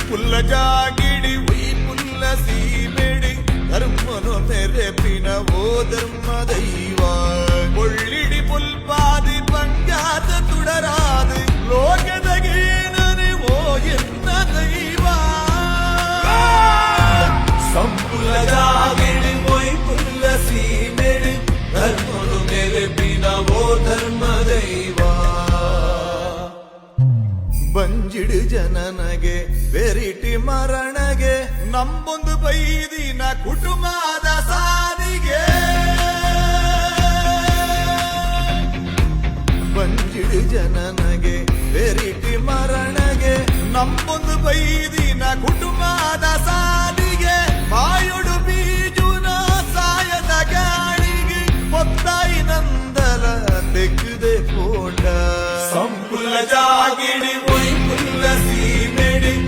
పుల్ల జాగిడి ఉయి పుల్ల సీమెడి ధర్మను నెరపిన ఓ ధర్మ దైవా ಒಳ್ಳಿಡಿ ಪುಲ್ಪಾದಿ ಪಂಚಾತ ತುಡರಾದು ಲೋಕದಗೇನನೆ ಓ ಎನ್ನ ದೈವ ಸಂಪುಲ ಜಾಗಿಡಿ ಒಯ್ ಪುಲ್ಲ ಸೀಮೆಡಿ ಧರ್ಮನು ನೆರಪಿನ ಓ ಧರ್ಮ ದೈವ ಬಂಜಿಡು ಜನನಗೆ ಬೆರಿಟಿ ಮರಣಗೆ ನಂಬೊಂದು ಬೈದಿನ ಕುಟುಂಬದ ಸಾರಿಗೆ ಬಂಜಿಡು ಜನನಗೆ ಬೆರಿಟಿ ಮರಣಗೆ ನಂಬೊಂದು ಬೈದಿನ ಕುಟುಂಬದ ಸಾರಿಗೆ ಮಾಯುಡು